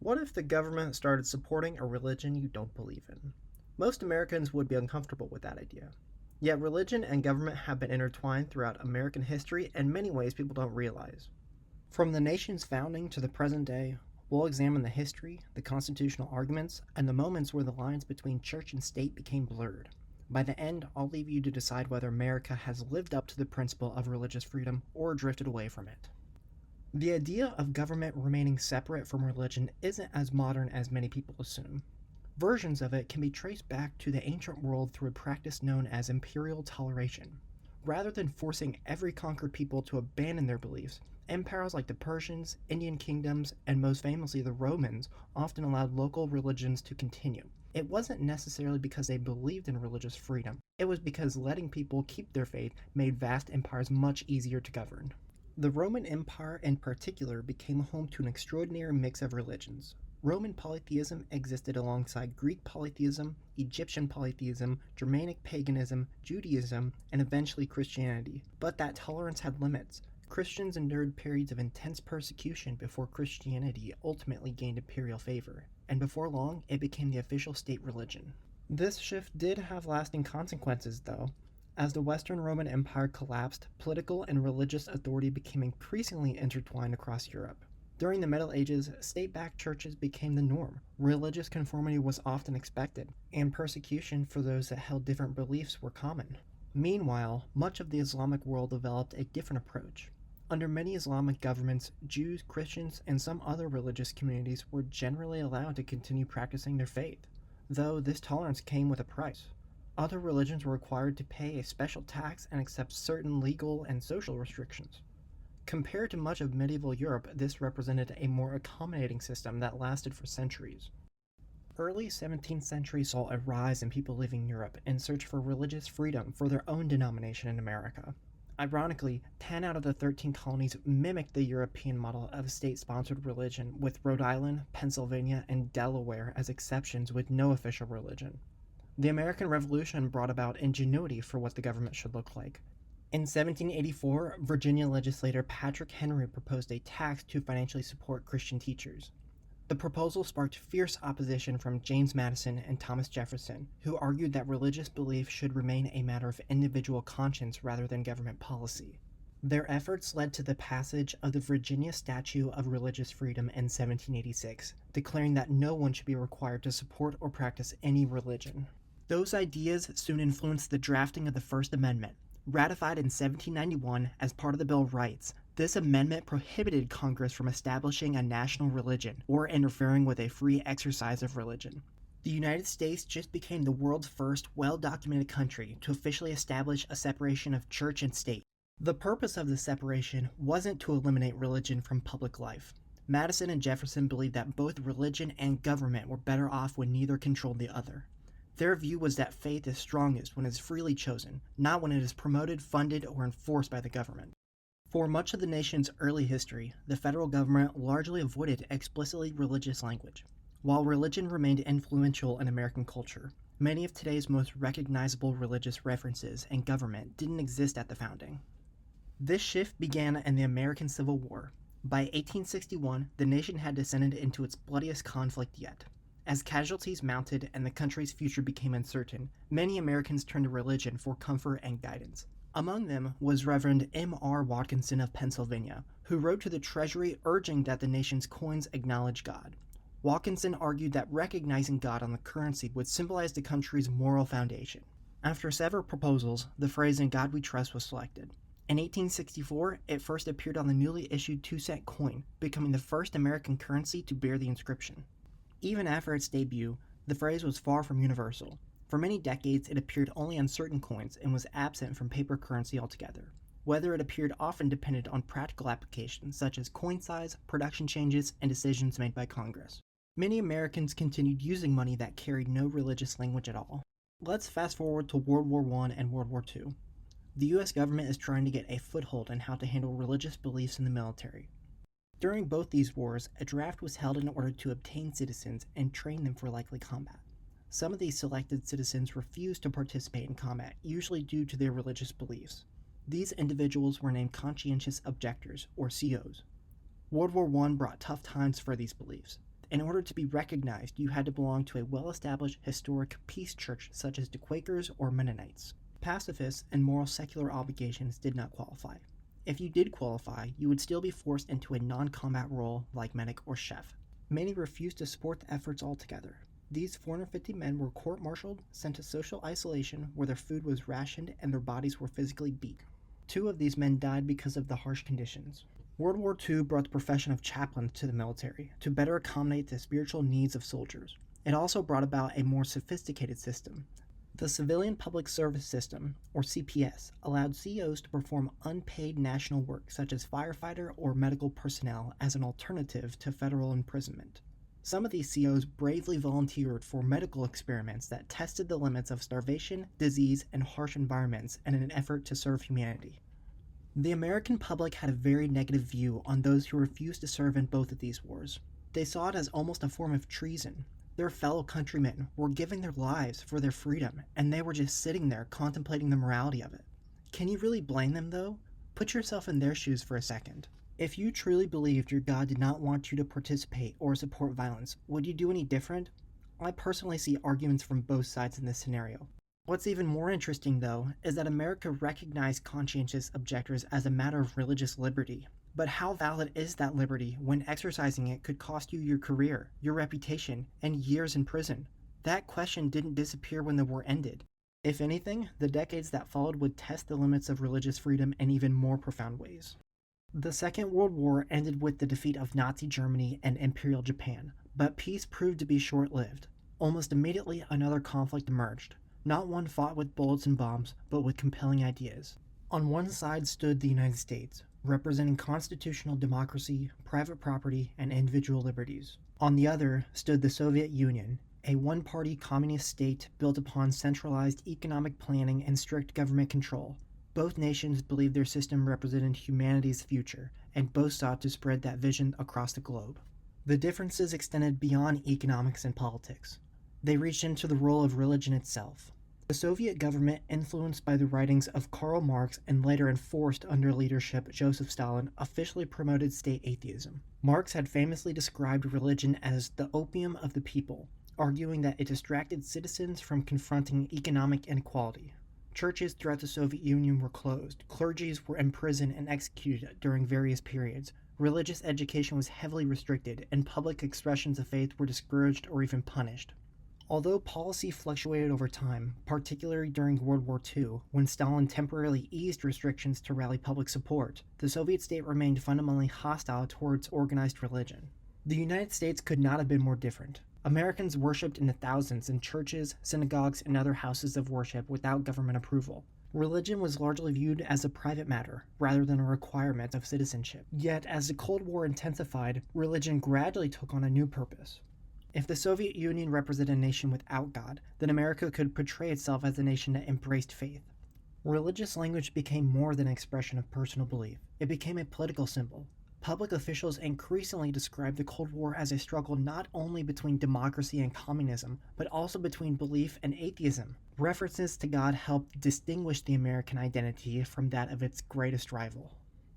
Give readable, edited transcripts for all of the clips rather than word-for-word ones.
What if the government started supporting a religion you don't believe in? Most Americans would be uncomfortable with that idea. Yet religion and government have been intertwined throughout American history in many ways people don't realize. From the nation's founding to the present day, we'll examine the history, the constitutional arguments, and the moments where the lines between church and state became blurred. By the end, I'll leave you to decide whether America has lived up to the principle of religious freedom or drifted away from it. The idea of government remaining separate from religion isn't as modern as many people assume. Versions of it can be traced back to the ancient world through a practice known as imperial toleration. Rather than forcing every conquered people to abandon their beliefs, empires like the Persians, Indian kingdoms, and most famously the Romans often allowed local religions to continue. It wasn't necessarily because they believed in religious freedom, it was because letting people keep their faith made vast empires much easier to govern. The Roman Empire in particular became home to an extraordinary mix of religions. Roman polytheism existed alongside Greek polytheism, Egyptian polytheism, Germanic paganism, Judaism, and eventually Christianity. But that tolerance had limits. Christians endured periods of intense persecution before Christianity ultimately gained imperial favor, and before long it became the official state religion. This shift did have lasting consequences, though. As the Western Roman Empire collapsed, political and religious authority became increasingly intertwined across Europe. During the Middle Ages, state-backed churches became the norm. Religious conformity was often expected, and persecution for those that held different beliefs were common. Meanwhile, much of the Islamic world developed a different approach. Under many Islamic governments, Jews, Christians, and some other religious communities were generally allowed to continue practicing their faith, though this tolerance came with a price. Other religions were required to pay a special tax and accept certain legal and social restrictions. Compared to much of medieval Europe, this represented a more accommodating system that lasted for centuries. Early 17th century saw a rise in people leaving Europe in search for religious freedom for their own denomination in America. Ironically, 10 out of the 13 colonies mimicked the European model of state-sponsored religion, with Rhode Island, Pennsylvania, and Delaware as exceptions with no official religion. The American Revolution brought about ingenuity for what the government should look like. In 1784, Virginia legislator Patrick Henry proposed a tax to financially support Christian teachers. The proposal sparked fierce opposition from James Madison and Thomas Jefferson, who argued that religious belief should remain a matter of individual conscience rather than government policy. Their efforts led to the passage of the Virginia Statute of Religious Freedom in 1786, declaring that no one should be required to support or practice any religion. Those ideas soon influenced the drafting of the First Amendment. Ratified in 1791 as part of the Bill of Rights, this amendment prohibited Congress from establishing a national religion or interfering with a free exercise of religion. The United States just became the world's first well-documented country to officially establish a separation of church and state. The purpose of the separation wasn't to eliminate religion from public life. Madison and Jefferson believed that both religion and government were better off when neither controlled the other. Their view was that faith is strongest when it is freely chosen, not when it is promoted, funded, or enforced by the government. For much of the nation's early history, the federal government largely avoided explicitly religious language. While religion remained influential in American culture, many of today's most recognizable religious references and government didn't exist at the founding. This shift began in the American Civil War. By 1861, the nation had descended into its bloodiest conflict yet. As casualties mounted and the country's future became uncertain, many Americans turned to religion for comfort and guidance. Among them was Reverend M.R. Watkinson of Pennsylvania, who wrote to the Treasury urging that the nation's coins acknowledge God. Watkinson argued that recognizing God on the currency would symbolize the country's moral foundation. After several proposals, the phrase "In God We Trust" was selected. In 1864, it first appeared on the newly issued 2-cent coin, becoming the first American currency to bear the inscription. Even after its debut, the phrase was far from universal. For many decades, it appeared only on certain coins and was absent from paper currency altogether. Whether it appeared often depended on practical applications such as coin size, production changes, and decisions made by Congress. Many Americans continued using money that carried no religious language at all. Let's fast forward to World War I and World War II. The U.S. government is trying to get a foothold in how to handle religious beliefs in the military. During both these wars, a draft was held in order to obtain citizens and train them for likely combat. Some of these selected citizens refused to participate in combat, usually due to their religious beliefs. These individuals were named conscientious objectors, or COs. World War I brought tough times for these beliefs. In order to be recognized, you had to belong to a well-established historic peace church such as the Quakers or Mennonites. Pacifists and moral secular obligations did not qualify. If you did qualify, you would still be forced into a non-combat role like medic or chef. Many refused to support the efforts altogether. These 450 men were court-martialed, sent to social isolation where their food was rationed and their bodies were physically beat. 2 of these men died because of the harsh conditions. World War II brought the profession of chaplain to the military to better accommodate the spiritual needs of soldiers. It also brought about a more sophisticated system. The Civilian Public Service System, or CPS, allowed COs to perform unpaid national work such as firefighter or medical personnel as an alternative to federal imprisonment. Some of these COs bravely volunteered for medical experiments that tested the limits of starvation, disease, and harsh environments in an effort to serve humanity. The American public had a very negative view on those who refused to serve in both of these wars. They saw it as almost a form of treason. Their fellow countrymen were giving their lives for their freedom, and they were just sitting there contemplating the morality of it. Can you really blame them, though? Put yourself in their shoes for a second. If you truly believed your God did not want you to participate or support violence, would you do any different? I personally see arguments from both sides in this scenario. What's even more interesting, though, is that America recognized conscientious objectors as a matter of religious liberty. But how valid is that liberty when exercising it could cost you your career, your reputation, and years in prison? That question didn't disappear when the war ended. If anything, the decades that followed would test the limits of religious freedom in even more profound ways. The Second World War ended with the defeat of Nazi Germany and Imperial Japan, but peace proved to be short-lived. Almost immediately, another conflict emerged. Not one fought with bullets and bombs, but with compelling ideas. On one side stood the United States, representing constitutional democracy, private property, and individual liberties. On the other stood the Soviet Union, a one-party communist state built upon centralized economic planning and strict government control. Both nations believed their system represented humanity's future, and both sought to spread that vision across the globe. The differences extended beyond economics and politics. They reached into the role of religion itself. The Soviet government, influenced by the writings of Karl Marx and later enforced under leadership Joseph Stalin, officially promoted state atheism. Marx had famously described religion as the opium of the people, arguing that it distracted citizens from confronting economic inequality. Churches throughout the Soviet Union were closed, clergies were imprisoned and executed during various periods, religious education was heavily restricted, and public expressions of faith were discouraged or even punished. Although policy fluctuated over time, particularly during World War II, when Stalin temporarily eased restrictions to rally public support, the Soviet state remained fundamentally hostile towards organized religion. The United States could not have been more different. Americans worshipped in the thousands in churches, synagogues, and other houses of worship without government approval. Religion was largely viewed as a private matter, rather than a requirement of citizenship. Yet, as the Cold War intensified, religion gradually took on a new purpose. If the Soviet Union represented a nation without God, then America could portray itself as a nation that embraced faith. Religious language became more than an expression of personal belief. It became a political symbol. Public officials increasingly described the Cold War as a struggle not only between democracy and communism, but also between belief and atheism. References to God helped distinguish the American identity from that of its greatest rival.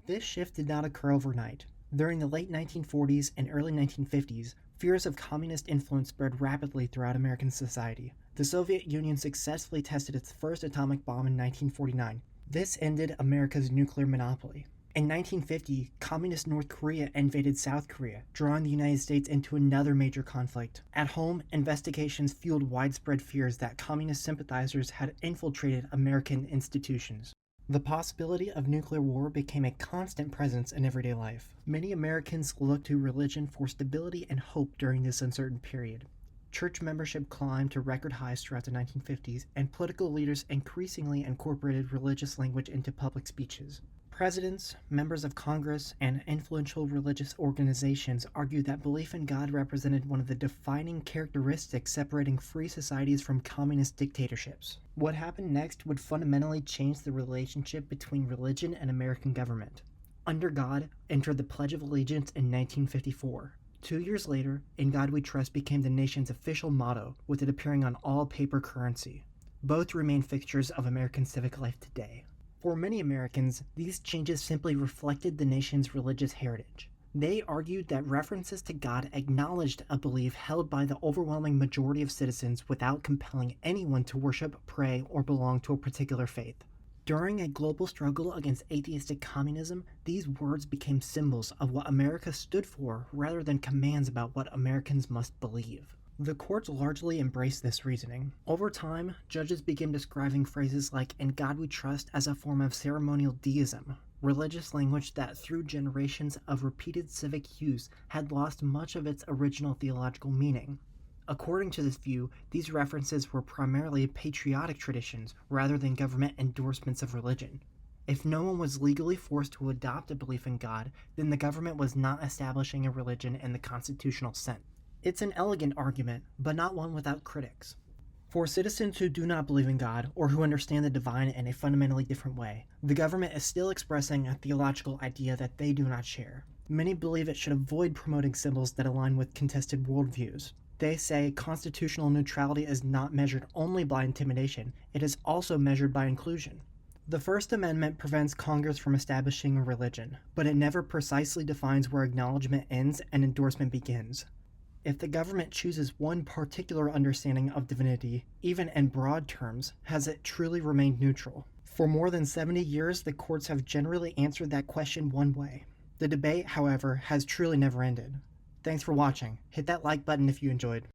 This shift did not occur overnight. During the late 1940s and early 1950s, fears of communist influence spread rapidly throughout American society. The Soviet Union successfully tested its first atomic bomb in 1949. This ended America's nuclear monopoly. In 1950, communist North Korea invaded South Korea, drawing the United States into another major conflict. At home, investigations fueled widespread fears that communist sympathizers had infiltrated American institutions. The possibility of nuclear war became a constant presence in everyday life. Many Americans looked to religion for stability and hope during this uncertain period. Church membership climbed to record highs throughout the 1950s, and political leaders increasingly incorporated religious language into public speeches. Presidents, members of Congress, and influential religious organizations argued that belief in God represented one of the defining characteristics separating free societies from communist dictatorships. What happened next would fundamentally change the relationship between religion and American government. Under God entered the Pledge of Allegiance in 1954. 2 years later, In God We Trust became the nation's official motto, with it appearing on all paper currency. Both remain fixtures of American civic life today. For many Americans, these changes simply reflected the nation's religious heritage. They argued that references to God acknowledged a belief held by the overwhelming majority of citizens without compelling anyone to worship, pray, or belong to a particular faith. During a global struggle against atheistic communism, these words became symbols of what America stood for rather than commands about what Americans must believe. The courts largely embraced this reasoning. Over time, judges began describing phrases like "in God we trust" as a form of ceremonial deism, religious language that through generations of repeated civic use had lost much of its original theological meaning. According to this view, these references were primarily patriotic traditions rather than government endorsements of religion. If no one was legally forced to adopt a belief in God, then the government was not establishing a religion in the constitutional sense. It's an elegant argument, but not one without critics. For citizens who do not believe in God or who understand the divine in a fundamentally different way, the government is still expressing a theological idea that they do not share. Many believe it should avoid promoting symbols that align with contested worldviews. They say constitutional neutrality is not measured only by intimidation, it is also measured by inclusion. The First Amendment prevents Congress from establishing a religion, but it never precisely defines where acknowledgement ends and endorsement begins. If the government chooses one particular understanding of divinity, even in broad terms, has it truly remained neutral? For more than 70 years, the courts have generally answered that question one way. The debate, however, has truly never ended. Thanks for watching. Hit that like button if you enjoyed.